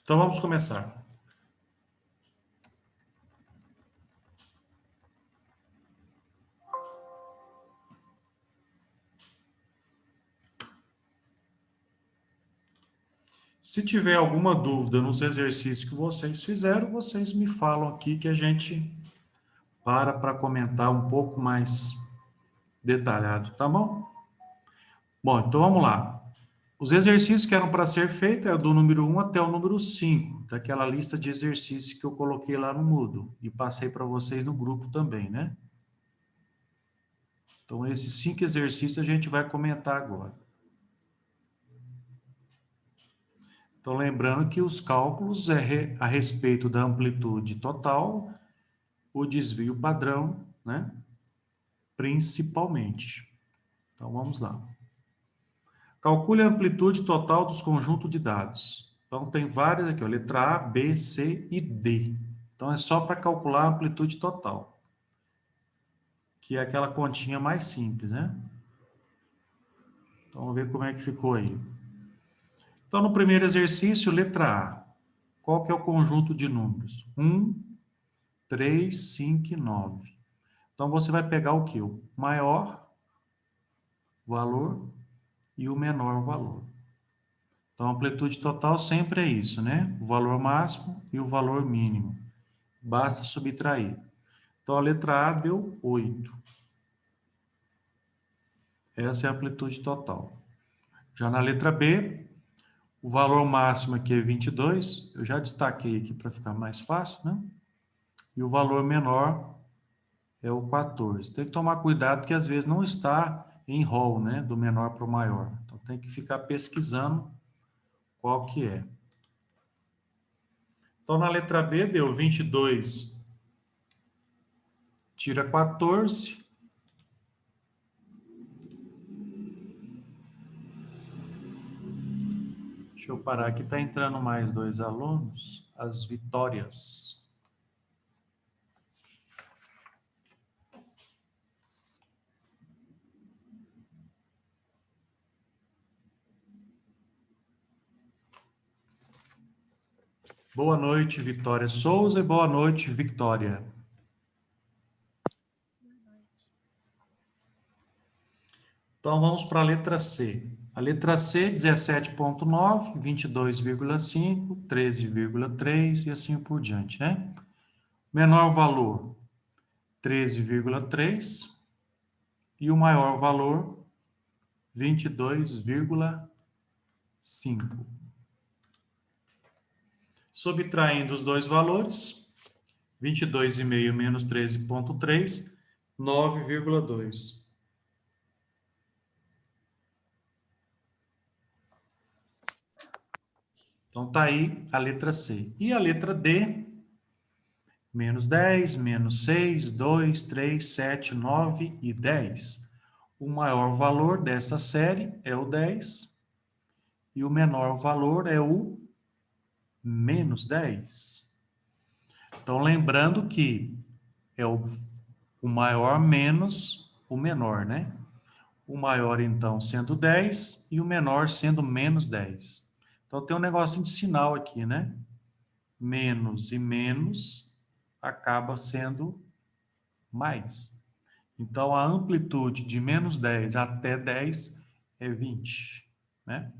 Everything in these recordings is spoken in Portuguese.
Então vamos começar. Se tiver alguma dúvida nos exercícios que vocês fizeram, vocês me falam aqui que a gente para comentar um pouco mais detalhado, tá bom? Bom, então vamos lá. Os exercícios que eram para ser feitos é do número 1 até o número 5, daquela lista de exercícios que eu coloquei lá no Moodle e passei para vocês no grupo também, né? Então, esses 5 exercícios a gente vai comentar agora. Então, lembrando que os cálculos é a respeito da amplitude total, o desvio padrão, né? Principalmente. Então, vamos lá. Calcule a amplitude total dos conjuntos de dados. Então, tem várias aqui, ó, letra A, B, C e D. Então, é só para calcular a amplitude total, que é aquela continha mais simples, né? Então, vamos ver como é que ficou aí. Então, no primeiro exercício, letra A. Qual que é o conjunto de números? 1, 3, 5 e 9. Então, você vai pegar o quê? O maior valor e o menor valor. Então, a amplitude total sempre é isso, né? O valor máximo e o valor mínimo. Basta subtrair. Então, a letra A deu 8. Essa é a amplitude total. Já na letra B, o valor máximo aqui é 22. Eu já destaquei aqui para ficar mais fácil, né? E o valor menor é o 14. Tem que tomar cuidado que às vezes não está em rol, né? Do menor para o maior. Então, tem que ficar pesquisando qual que é. Então, na letra B deu 22, tira 14. Deixa eu parar aqui, está entrando mais 2 alunos. As Vitórias. Boa noite, Vitória Souza, e boa noite, Victória. Então, vamos para a letra C. A letra C, 17,9, 22,5, 13,3 e assim por diante, né? Menor valor, 13,3 e o maior valor, 22,5. Subtraindo os dois valores, 22,5 menos 13,3, 9,2. Então, tá aí a letra C. E a letra D, menos 10, menos 6, 2, 3, 7, 9 e 10. O maior valor dessa série é o 10 e o menor valor é o menos 10. Então, lembrando que é o maior menos o menor, né? O maior, então, sendo 10 e o menor sendo menos 10. Então, tem um negocinho de sinal aqui, né? Menos e menos acaba sendo mais. Então, a amplitude de menos 10 até 10 é 20, né?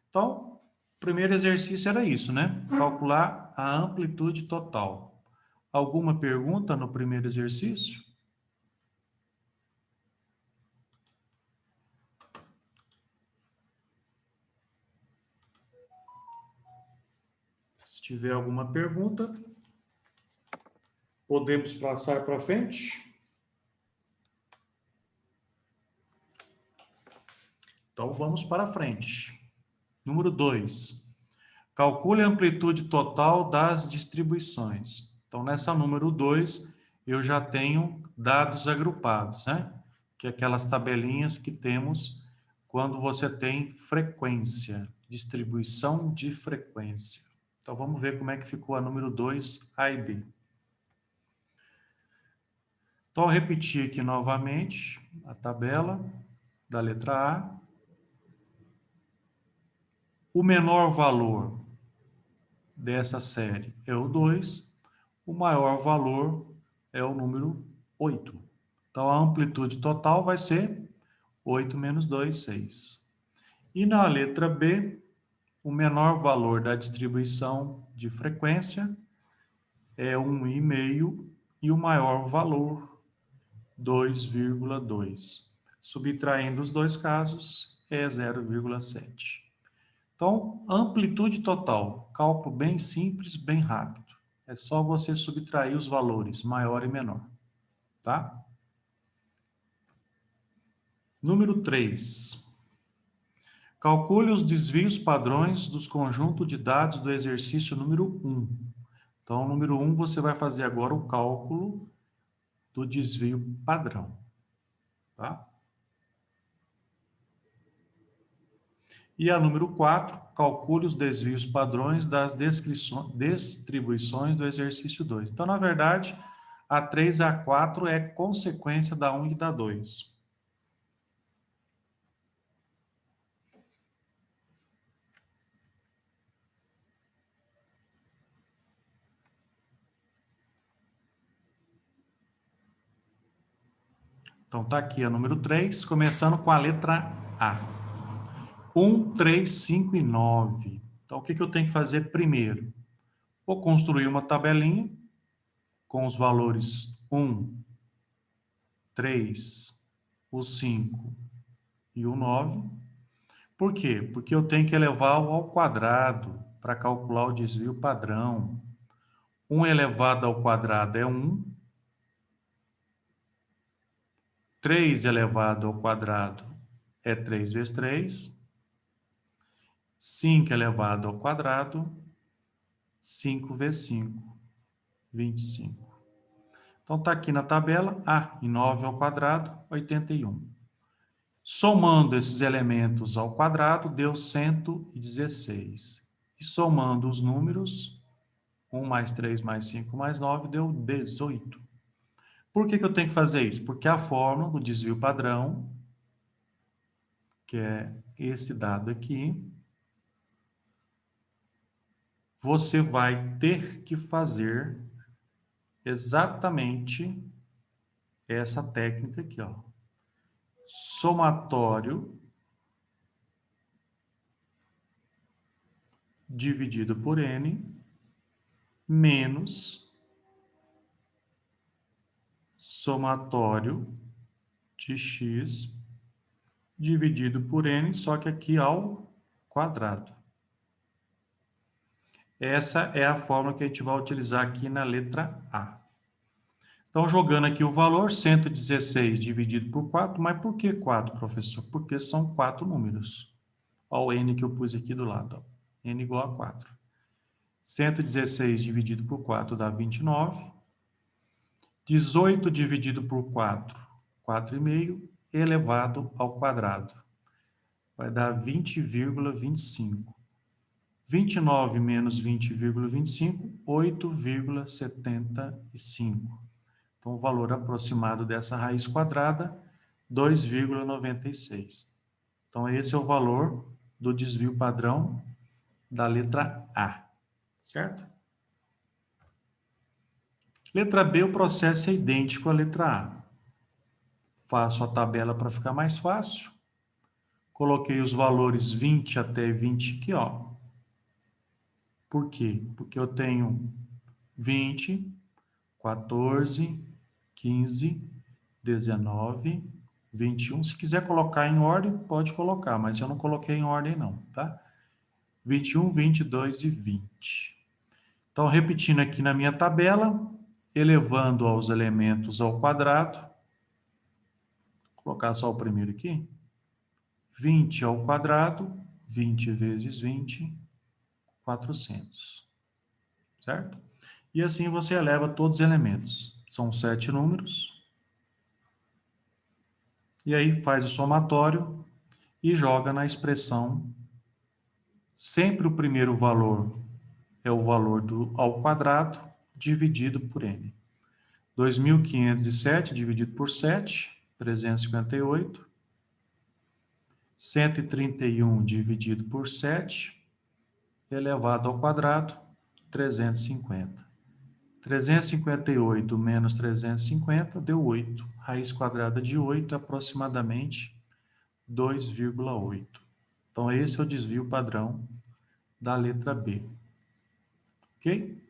Então, o primeiro exercício era isso, né? Calcular a amplitude total. Alguma pergunta no primeiro exercício? Se tiver alguma pergunta, podemos passar para frente? Então, vamos para frente. Número 2. Calcule a amplitude total das distribuições. Então, nessa número 2, eu já tenho dados agrupados, né? Que é aquelas tabelinhas que temos quando você tem frequência, distribuição de frequência. Então, vamos ver como é que ficou a número 2, A e B. Então, eu repetir aqui novamente a tabela da letra A. O menor valor dessa série é o 2, o maior valor é o número 8. Então, a amplitude total vai ser 8 menos 2, 6. E na letra B, o menor valor da distribuição de frequência é 1,5 e o maior valor, 2,2. Subtraindo os dois casos, é 0,7. Então, amplitude total, cálculo bem simples, bem rápido. É só você subtrair os valores, maior e menor, tá? Número 3. Calcule os desvios padrões dos conjuntos de dados do exercício número 1. Então, número 1, você vai fazer agora o cálculo do desvio padrão, tá? E a número 4, calcule os desvios padrões das distribuições do exercício 2. Então, na verdade, a 3 e a 4 é consequência da 1 e da 2. Então, tá aqui a número 3, começando com a letra A. 1, 3, 5 e 9. Então, o que eu tenho que fazer primeiro? Vou construir uma tabelinha com os valores 1, 3, o 5 e o 9. Por quê? Porque eu tenho que elevá-lo ao quadrado para calcular o desvio padrão. 1 elevado ao quadrado é 1. 3 elevado ao quadrado é 3 vezes 3. 5 elevado ao quadrado, 5 vezes 5, 25. Então, está aqui na tabela, e 9 ao quadrado, 81. Somando esses elementos ao quadrado, deu 116. E somando os números, 1 mais 3 mais 5 mais 9, deu 18. Por que eu tenho que fazer isso? Porque a fórmula do desvio padrão, que é esse dado aqui, você vai ter que fazer exatamente essa técnica aqui, ó. Somatório dividido por n menos somatório de x dividido por n, só que aqui ao quadrado. Essa é a fórmula que a gente vai utilizar aqui na letra A. Então, jogando aqui o valor, 116 dividido por 4, mas por que 4, professor? Porque são 4 números. Olha o n que eu pus aqui do lado, ó. N igual a 4. 116 dividido por 4 dá 29. 18 dividido por 4, 4,5, elevado ao quadrado. Vai dar 20,25. 29 menos 20,25, 8,75. Então, o valor aproximado dessa raiz quadrada, 2,96. Então, esse é o valor do desvio padrão da letra A, certo? Letra B, o processo é idêntico à letra A. Faço a tabela para ficar mais fácil. Coloquei os valores 20 até 20 aqui, ó. Por quê? Porque eu tenho 20, 14, 15, 19, 21. Se quiser colocar em ordem, pode colocar, mas eu não coloquei em ordem não, tá? 21, 22 e 20. Então, repetindo aqui na minha tabela, elevando os elementos ao quadrado, vou colocar só o primeiro aqui, 20 ao quadrado, 20 vezes 20, 400, certo? E assim você eleva todos os elementos. São 7 números. E aí faz o somatório e joga na expressão. Sempre o primeiro valor é o valor ao quadrado dividido por n. 2.507 dividido por 7, 358. 131 dividido por 7, elevado ao quadrado, 350. 358 menos 350 deu 8. Raiz quadrada de 8 é aproximadamente 2,8. Então, esse é o desvio padrão da letra B. Ok?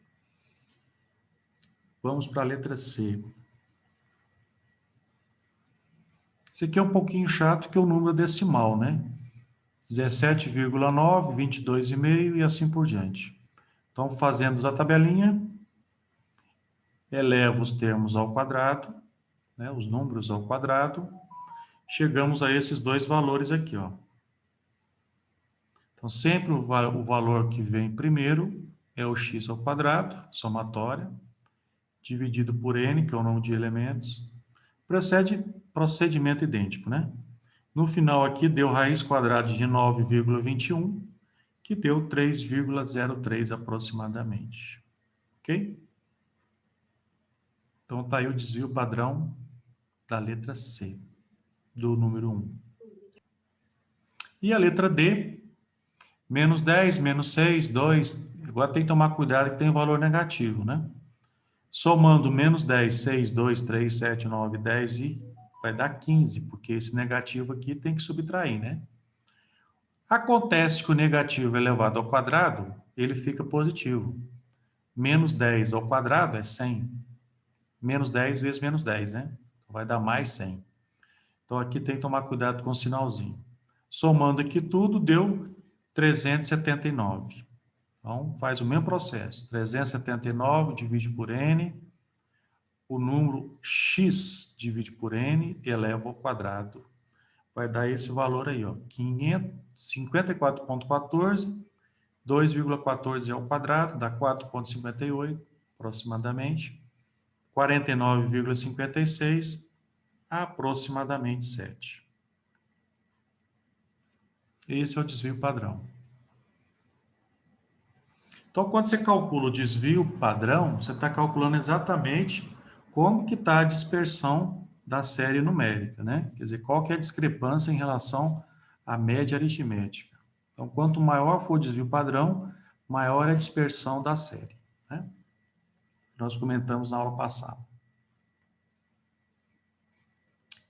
Vamos para a letra C. Esse aqui é um pouquinho chato, que é o número decimal, né? 17,9, 22,5 e assim por diante. Então, fazendo a tabelinha, eleva os termos ao quadrado, né, os números ao quadrado, chegamos a esses dois valores aqui, ó. Então, sempre o valor que vem primeiro é o x ao quadrado, somatória, dividido por n, que é o número de elementos. Procedimento idêntico, né? No final aqui deu raiz quadrada de 9,21, que deu 3,03 aproximadamente. Ok? Então, está aí o desvio padrão da letra C, do número 1. E a letra D, menos 10, menos 6, 2. Agora tem que tomar cuidado que tem valor negativo, né? Somando menos 10, 6, 2, 3, 7, 9, 10 e vai dar 15, porque esse negativo aqui tem que subtrair, né? Acontece que o negativo elevado ao quadrado, ele fica positivo. Menos 10 ao quadrado é 100. Menos 10 vezes menos 10, né? Vai dar mais 100. Então, aqui tem que tomar cuidado com o sinalzinho. Somando aqui tudo, deu 379. Então, faz o mesmo processo. 379 divide por n, o número x divide por n, eleva ao quadrado. Vai dar esse valor aí, ó, 54,14, 2,14 ao quadrado, dá 4,58, aproximadamente. 49,56, aproximadamente 7. Esse é o desvio padrão. Então, quando você calcula o desvio padrão, você está calculando exatamente como que está a dispersão da série numérica, né? Quer dizer, qual que é a discrepância em relação à média aritmética. Então, quanto maior for o desvio padrão, maior é a dispersão da série, né? Nós comentamos na aula passada.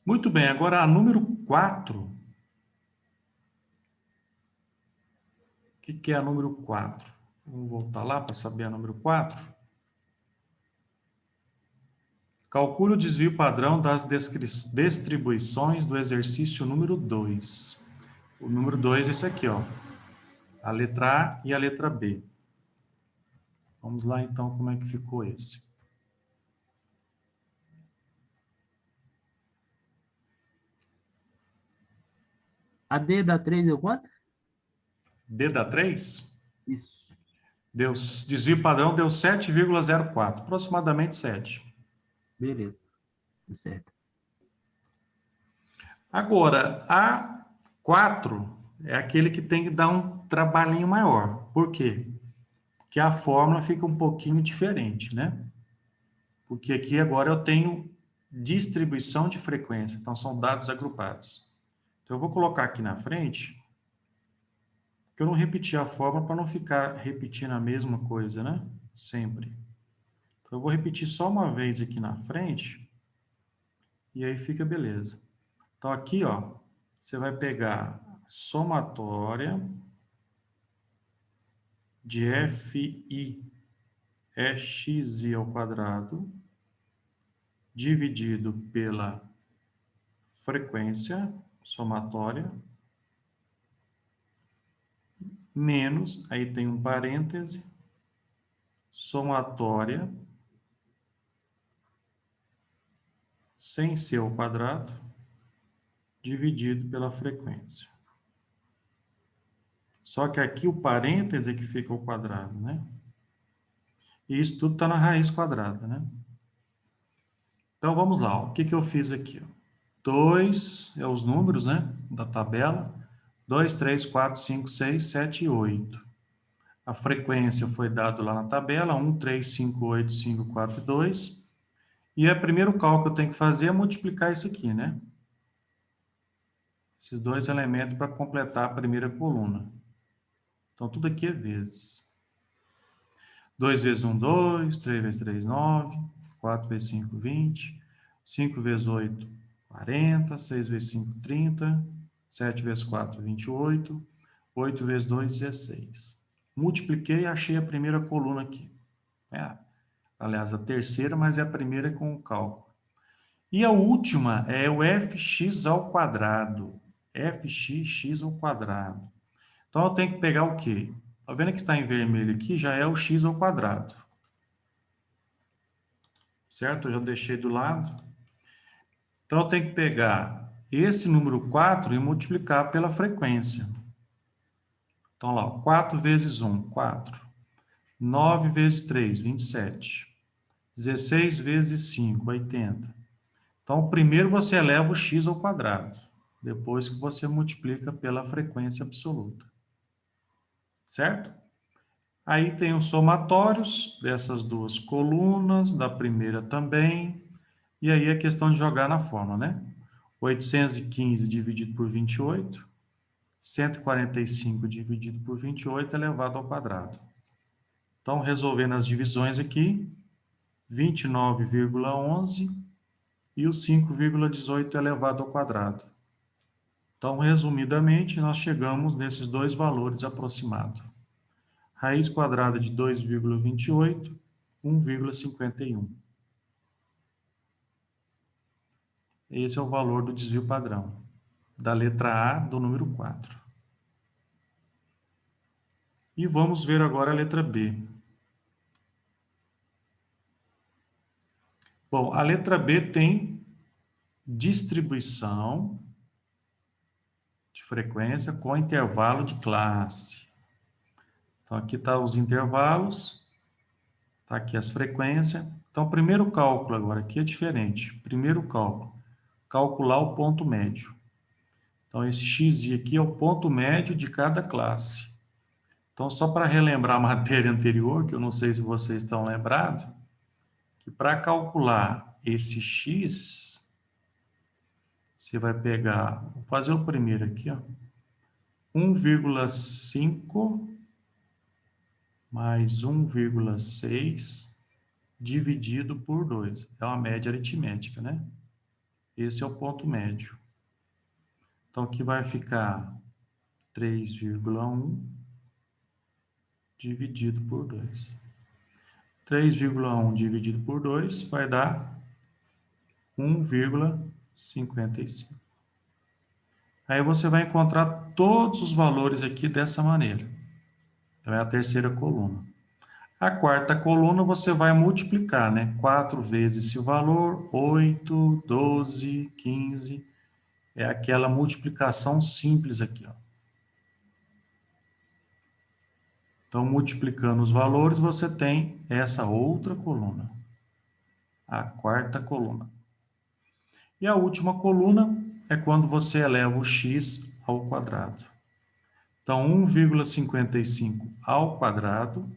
Muito bem, agora a número 4. O que é a número 4? Vamos voltar lá para saber a número 4. Calcule o desvio padrão das distribuições do exercício número 2. O número 2 é esse aqui, ó. A letra A e a letra B. Vamos lá, então, como é que ficou esse. A D dá 3 deu quanto? D dá 3? Isso. Desvio padrão deu 7,04, aproximadamente 7. Beleza. Tudo certo. Agora, a 4 é aquele que tem que dar um trabalhinho maior. Por quê? Porque a fórmula fica um pouquinho diferente, né? Porque aqui agora eu tenho distribuição de frequência, então são dados agrupados. Então eu vou colocar aqui na frente, que eu não repeti a fórmula para não ficar repetindo a mesma coisa, né? Sempre. Então eu vou repetir só uma vez aqui na frente, e aí fica beleza. Então aqui, ó, você vai pegar a somatória de FI é xi ao quadrado, dividido pela frequência somatória, menos, aí tem um parêntese, somatória, sem ser ao quadrado, dividido pela frequência. Só que aqui o parêntese é que fica ao quadrado, né? E isso tudo está na raiz quadrada, né? Então, vamos lá. Ó. O que eu fiz aqui? 2 é os números, né? Da tabela. 2, 3, 4, 5, 6, 7 e 8. A frequência foi dada lá na tabela. 1, 3, 5, 8, 5, 4 e 2. E o primeiro cálculo que eu tenho que fazer é multiplicar isso aqui, né? Esses dois elementos para completar a primeira coluna. Então, tudo aqui é vezes. 2 vezes 1, 2. 3 vezes 3, 9. 4 vezes 5, 20. 5 vezes 8, 40. 6 vezes 5, 30. 7 vezes 4, 28. 8 vezes 2, 16. Multipliquei e achei a primeira coluna aqui. Aliás, a terceira, mas é a primeira com o cálculo. E a última é o fx ao quadrado. Fx ao quadrado. Então, eu tenho que pegar o quê? Está vendo que está em vermelho aqui? Já é o x ao quadrado. Certo? Eu já deixei do lado. Então, eu tenho que pegar esse número 4 e multiplicar pela frequência. Então, lá, 4 vezes 1, 4. 9 vezes 3, 27. 16 vezes 5, 80. Então, primeiro você eleva o x ao quadrado, depois que você multiplica pela frequência absoluta. Certo? Aí tem os somatórios dessas duas colunas, da primeira também, e aí é questão de jogar na fórmula, né? 815 dividido por 28, 145 dividido por 28 elevado ao quadrado. Então, resolvendo as divisões aqui, 29,11 e o 5,18 elevado ao quadrado. Então, resumidamente, nós chegamos nesses dois valores aproximados. Raiz quadrada de 2,28, 1,51. Esse é o valor do desvio padrão, da letra A do número 4. E vamos ver agora a letra B. Bom, a letra B tem distribuição de frequência com intervalo de classe. Então, aqui estão os intervalos, está aqui as frequências. Então, o primeiro cálculo agora aqui é diferente. Primeiro cálculo, calcular o ponto médio. Então, esse xi aqui é o ponto médio de cada classe. Então, só para relembrar a matéria anterior, que eu não sei se vocês estão lembrados, que para calcular esse x, você vai pegar, vou fazer o primeiro aqui, ó, 1,5 mais 1,6 dividido por 2. É uma média aritmética, né? Esse é o ponto médio. Então, aqui vai ficar 3,1 dividido por 2. 3,1 dividido por 2 vai dar 1,55. Aí você vai encontrar todos os valores aqui dessa maneira. Então, é a terceira coluna. A quarta coluna você vai multiplicar, né? 4 vezes esse valor, 8, 12, 15. É aquela multiplicação simples aqui, ó. Então, multiplicando os valores, você tem essa outra coluna. A quarta coluna. E a última coluna é quando você eleva o x ao quadrado. Então, 1,55 ao quadrado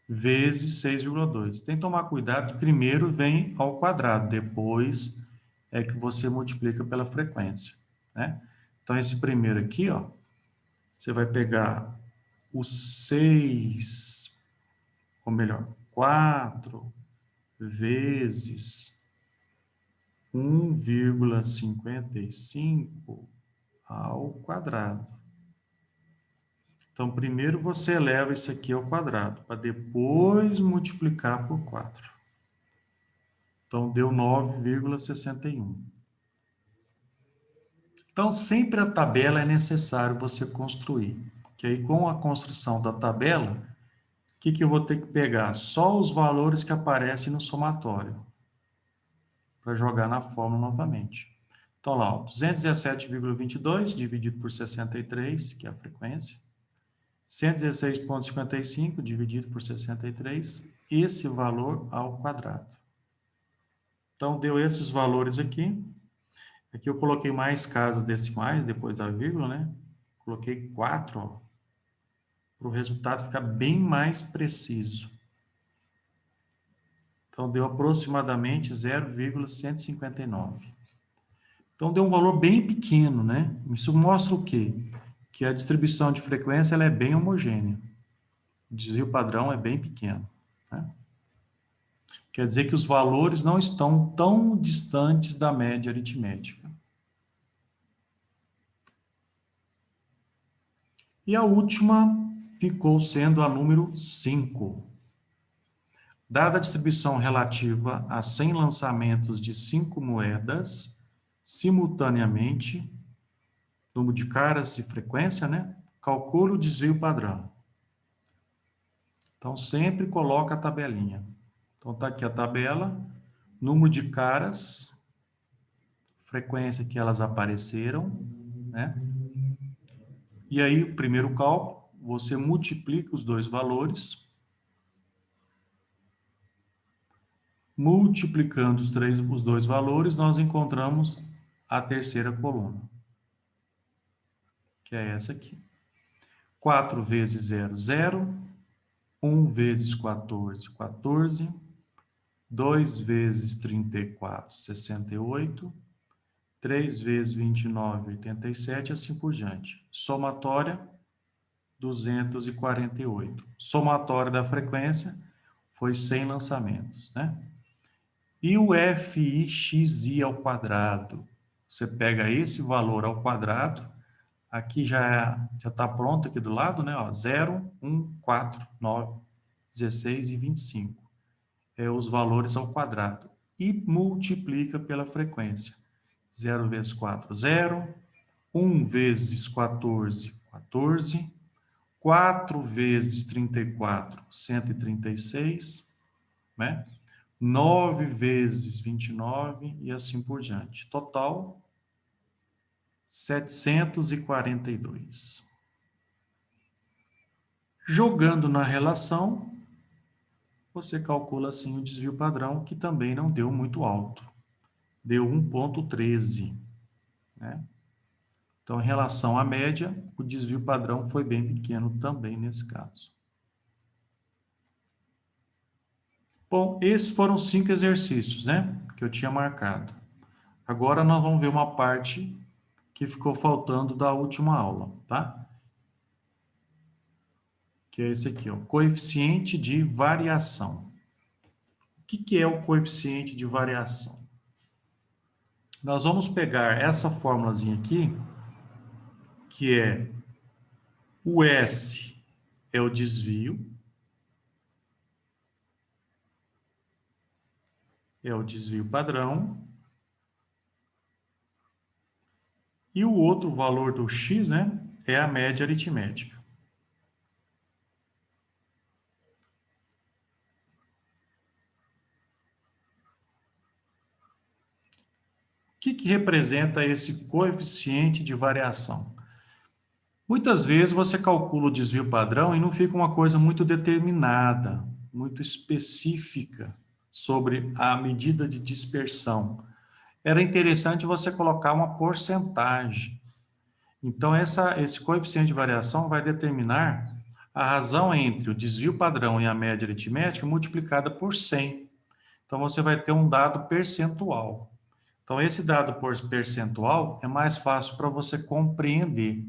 vezes 6,2. Tem que tomar cuidado, primeiro vem ao quadrado, depois é que você multiplica pela frequência, né? Então, esse primeiro aqui, ó, você vai pegar o 6, ou melhor, 4 vezes 1,55 ao quadrado. Então, primeiro você eleva isso aqui ao quadrado, para depois multiplicar por 4. Então, deu 9,61. Então, sempre a tabela é necessário você construir. Porque aí, com a construção da tabela, o que eu vou ter que pegar? Só os valores que aparecem no somatório, para jogar na fórmula novamente. Então, lá, 217,22 dividido por 63, que é a frequência. 116,55 dividido por 63, esse valor ao quadrado. Então, deu esses valores aqui. Aqui eu coloquei mais casas decimais depois da vírgula, né? Coloquei 4, ó, para o resultado ficar bem mais preciso. Então, deu aproximadamente 0,159. Então, deu um valor bem pequeno, né? Isso mostra o quê? Que a distribuição de frequência ela é bem homogênea. O desvio padrão é bem pequeno. né? Quer dizer que os valores não estão tão distantes da média aritmética. E a última ficou sendo a número 5. Dada a distribuição relativa a 100 lançamentos de 5 moedas, simultaneamente, número de caras e frequência, né? Calcule o desvio padrão. Então, sempre coloca a tabelinha. Então, está aqui a tabela, número de caras, frequência que elas apareceram, né? E aí, o primeiro cálculo, você multiplica os dois valores. Multiplicando os dois valores, nós encontramos a terceira coluna, que é essa aqui. 4 vezes 0, 0. 1 vezes 14, 14. 2 vezes 34, 68. 3 vezes 29, 87, assim por diante. Somatória, 248. Somatória da frequência foi 100 lançamentos, né? E o FIXI ao quadrado? Você pega esse valor ao quadrado, aqui já está pronto aqui do lado, né? Ó, 0, 1, 4, 9, 16 e 25. É os valores ao quadrado. E multiplica pela frequência. 0 vezes 4, 0. 1 vezes 14, 14. 4 vezes 34, 136, né? 9 vezes 29 e assim por diante. Total, 742. Jogando na relação, você calcula assim o desvio padrão, que também não deu muito alto. Deu 1,13, né? Então, em relação à média, o desvio padrão foi bem pequeno também nesse caso. Bom, esses foram 5 exercícios, né? Que eu tinha marcado. Agora nós vamos ver uma parte que ficou faltando da última aula, tá? Que é esse aqui, ó, coeficiente de variação. O que é o coeficiente de variação? Nós vamos pegar essa fórmulazinha aqui, que é o S é o desvio, padrão, e o outro valor do X, né, é a média aritmética. O que representa esse coeficiente de variação? Muitas vezes você calcula o desvio padrão e não fica uma coisa muito determinada, muito específica sobre a medida de dispersão. Era interessante você colocar uma porcentagem. Então, esse coeficiente de variação vai determinar a razão entre o desvio padrão e a média aritmética multiplicada por 100. Então, você vai ter um dado percentual. Então, esse dado percentual é mais fácil para você compreender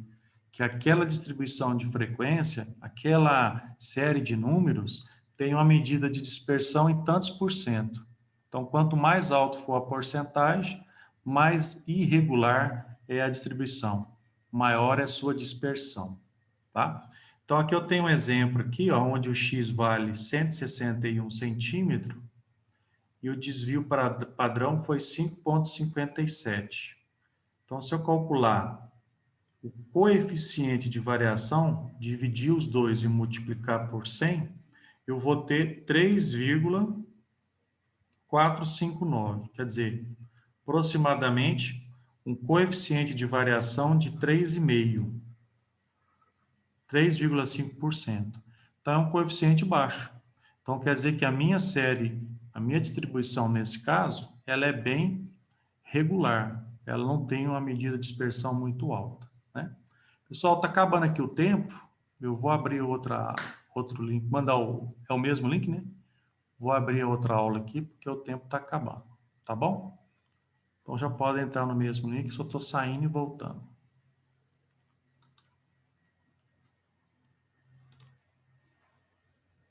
que aquela distribuição de frequência, aquela série de números, tem uma medida de dispersão em tantos por cento. Então, quanto mais alto for a porcentagem, mais irregular é a distribuição, maior é a sua dispersão, tá? Então, aqui eu tenho um exemplo aqui, ó, onde o X vale 161 centímetros e o desvio padrão foi 5,57. Então, se eu calcular o coeficiente de variação, dividir os dois e multiplicar por 100, eu vou ter 3,459. Quer dizer, aproximadamente um coeficiente de variação de 3,5. 3,5%. Então, é um coeficiente baixo. Então, quer dizer que a minha série, a minha distribuição nesse caso, ela é bem regular. Ela não tem uma medida de dispersão muito alta, né? Pessoal, está acabando aqui o tempo. Eu vou abrir outro link, é o mesmo link, né? Vou abrir a outra aula aqui, porque o tempo está acabando, tá bom? Então, já pode entrar no mesmo link, só estou saindo e voltando.